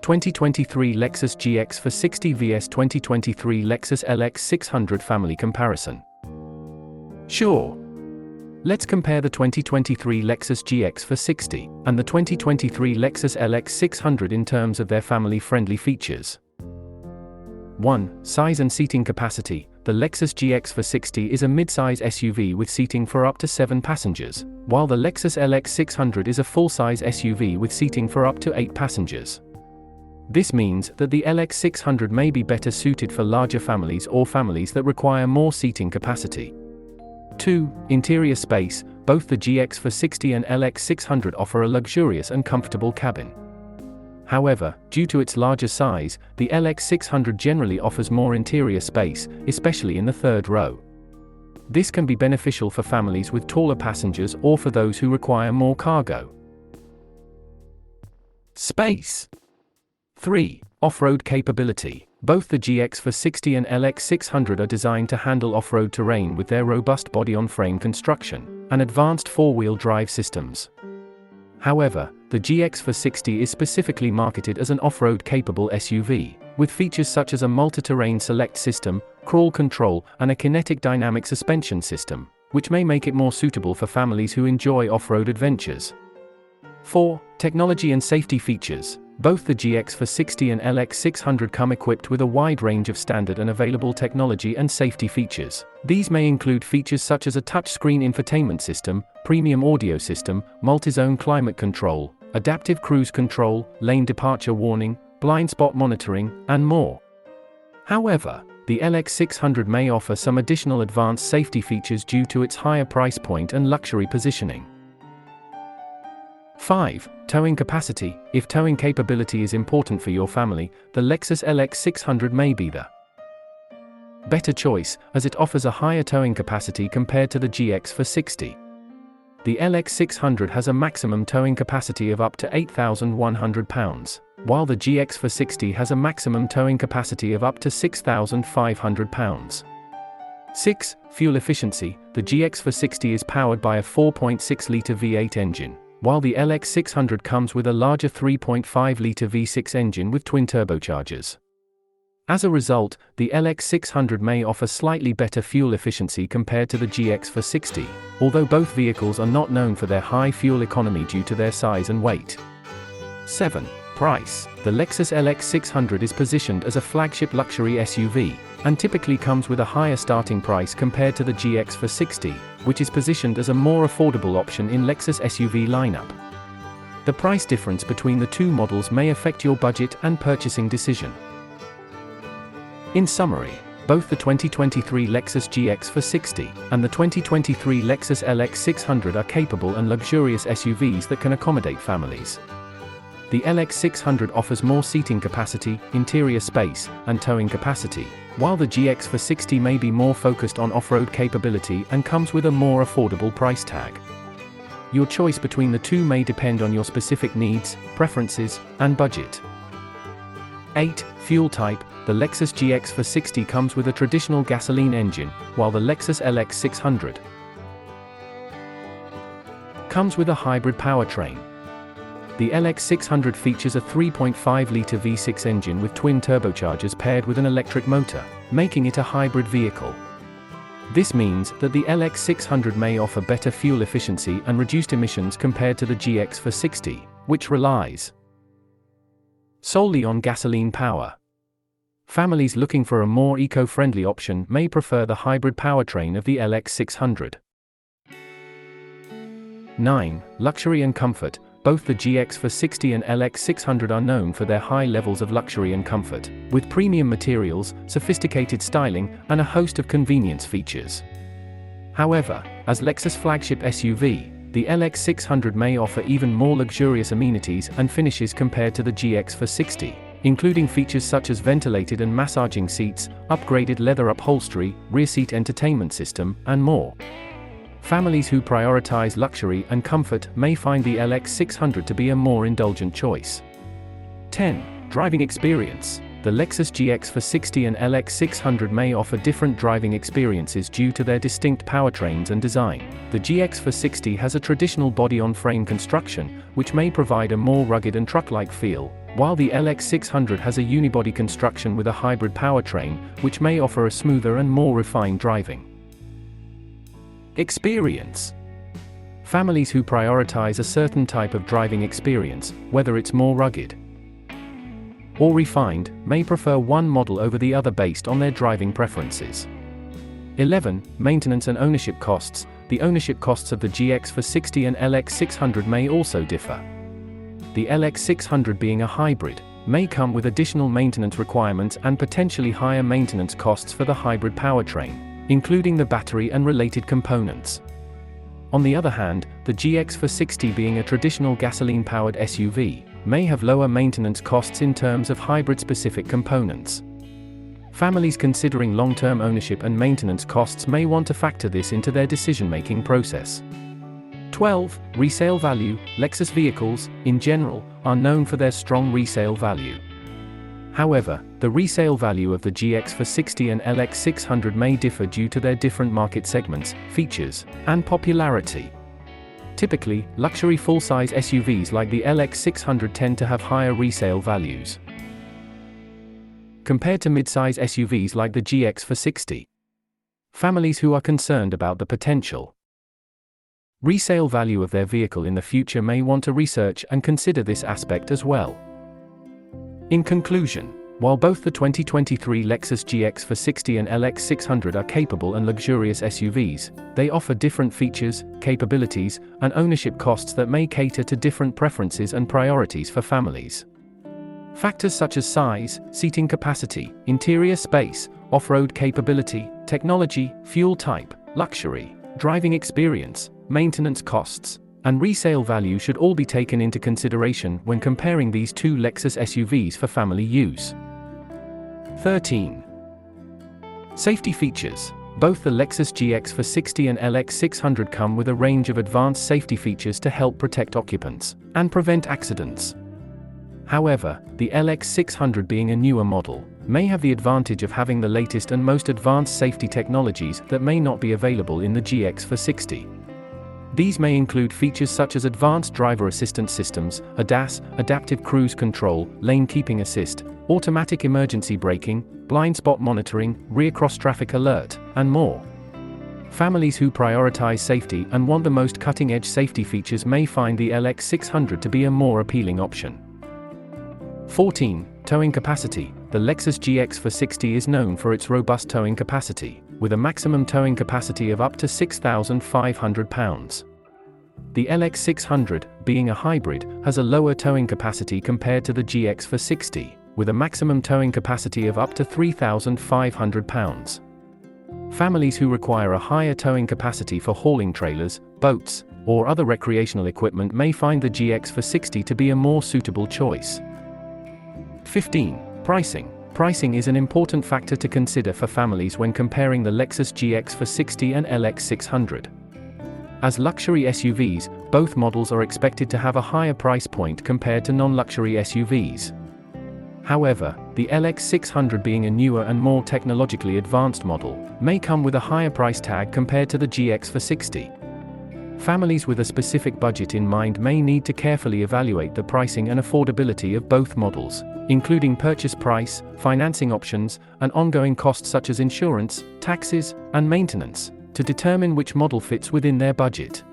2023 Lexus GX for 60 vs 2023 Lexus LX 600 family comparison. Sure. Let's compare the 2023 Lexus GX for 60 and the 2023 Lexus LX 600 in terms of their family-friendly features. 1. Size and seating capacity. The Lexus GX for 60 is a mid-size SUV with seating for up to 7 passengers, while the Lexus LX 600 is a full-size SUV with seating for up to 8 passengers. This means that the LX 600 may be better suited for larger families or families that require more seating capacity. 2. Interior space. Both the GX for 60 and LX 600 offer a luxurious and comfortable cabin. However, due to its larger size, the LX 600 generally offers more interior space, especially in the third row. This can be beneficial for families with taller passengers or for those who require more cargo. Space. 3. Off-road capability. Both the GX for 60 and LX 600 are designed to handle off-road terrain with their robust body-on-frame construction and advanced four-wheel drive systems. However, the GX for 60 is specifically marketed as an off-road capable SUV, with features such as a multi-terrain select system, crawl control, and a kinetic dynamic suspension system, which may make it more suitable for families who enjoy off-road adventures. 4. Technology and safety features. Both the GX for 60 and LX 600 come equipped with a wide range of standard and available technology and safety features. These may include features such as a touchscreen infotainment system, premium audio system, multi-zone climate control, adaptive cruise control, lane departure warning, blind spot monitoring, and more. However, the LX 600 may offer some additional advanced safety features due to its higher price point and luxury positioning. 5. Towing capacity. If towing capability is important for your family, the Lexus LX 600 may be the better choice, as it offers a higher towing capacity compared to the GX for 60. The LX 600 has a maximum towing capacity of up to 8,100 pounds, while the GX for 60 has a maximum towing capacity of up to 6,500 pounds. 6. Fuel efficiency. The GX for 60 is powered by a 4.6-litre V8 engine, while the LX 600 comes with a larger 3.5-litre V6 engine with twin turbochargers. As a result, the LX 600 may offer slightly better fuel efficiency compared to the GX for 60, although both vehicles are not known for their high fuel economy due to their size and weight. 7. Price. The Lexus LX 600 is positioned as a flagship luxury SUV, and typically comes with a higher starting price compared to the GX for 60, which is positioned as a more affordable option in Lexus SUV lineup. The price difference between the two models may affect your budget and purchasing decision. In summary, both the 2023 Lexus GX for 60 and the 2023 Lexus LX 600 are capable and luxurious SUVs that can accommodate families. The LX 600 offers more seating capacity, interior space, and towing capacity, while the GX for 60 may be more focused on off-road capability and comes with a more affordable price tag. Your choice between the two may depend on your specific needs, preferences, and budget. 8. Fuel type. The Lexus GX for 60 comes with a traditional gasoline engine, while the Lexus LX 600 comes with a hybrid powertrain. The LX 600 features a 3.5-litre V6 engine with twin turbochargers paired with an electric motor, making it a hybrid vehicle. This means that the LX 600 may offer better fuel efficiency and reduced emissions compared to the GX for 60, which relies solely on gasoline power. Families looking for a more eco-friendly option may prefer the hybrid powertrain of the LX 600. 9. Luxury and comfort. Both the GX for 60 and LX 600 are known for their high levels of luxury and comfort, with premium materials, sophisticated styling, and a host of convenience features. However, as Lexus flagship SUV, the LX 600 may offer even more luxurious amenities and finishes compared to the GX for 60, including features such as ventilated and massaging seats, upgraded leather upholstery, rear seat entertainment system, and more. Families who prioritize luxury and comfort may find the LX 600 to be a more indulgent choice. 10. Driving experience. The Lexus GX for 60 and LX 600 may offer different driving experiences due to their distinct powertrains and design. The GX for 60 has a traditional body-on-frame construction, which may provide a more rugged and truck-like feel, while the LX600 has a unibody construction with a hybrid powertrain, which may offer a smoother and more refined driving experience. Families who prioritize a certain type of driving experience, whether it's more rugged or refined, may prefer one model over the other based on their driving preferences. 11. Maintenance and ownership costs. The ownership costs of the GX460 and LX600 may also differ. The LX600, being a hybrid, may come with additional maintenance requirements and potentially higher maintenance costs for the hybrid powertrain, including the battery and related components. On the other hand, the GX460, being a traditional gasoline-powered SUV, may have lower maintenance costs in terms of hybrid-specific components. Families considering long-term ownership and maintenance costs may want to factor this into their decision-making process. 12. Resale value. Lexus vehicles, in general, are known for their strong resale value. However, the resale value of the GX460 and LX600 may differ due to their different market segments, features, and popularity. Typically, luxury full-size SUVs like the LX600 tend to have higher resale values compared to mid-size SUVs like the GX460. Families who are concerned about the potential resale value of their vehicle in the future may want to research and consider this aspect as well. In conclusion, while both the 2023 Lexus GX460 and LX600 are capable and luxurious SUVs, they offer different features, capabilities, and ownership costs that may cater to different preferences and priorities for families. Factors such as size, seating capacity, interior space, off-road capability, technology, fuel type, luxury, driving experience, maintenance costs, and resale value should all be taken into consideration when comparing these two Lexus SUVs for family use. 13. Safety features. Both the Lexus GX460 and LX600 come with a range of advanced safety features to help protect occupants and prevent accidents. However, the LX600, being a newer model, may have the advantage of having the latest and most advanced safety technologies that may not be available in the GX460. These may include features such as advanced driver assistance systems, ADAS, adaptive cruise control, lane keeping assist, automatic emergency braking, blind spot monitoring, rear cross-traffic alert, and more. Families who prioritize safety and want the most cutting-edge safety features may find the LX600 to be a more appealing option. 14. Towing capacity. The Lexus GX460 is known for its robust towing capacity, with a maximum towing capacity of up to 6,500 pounds. The LX600, being a hybrid, has a lower towing capacity compared to the GX460, with a maximum towing capacity of up to 3,500 pounds. Families who require a higher towing capacity for hauling trailers, boats, or other recreational equipment may find the GX460 to be a more suitable choice. 15. Pricing. Pricing is an important factor to consider for families when comparing the Lexus GX460 and LX600. As luxury SUVs, both models are expected to have a higher price point compared to non-luxury SUVs. However, the LX600, being a newer and more technologically advanced model, may come with a higher price tag compared to the GX460. Families with a specific budget in mind may need to carefully evaluate the pricing and affordability of both models, including purchase price, financing options, and ongoing costs such as insurance, taxes, and maintenance, to determine which model fits within their budget.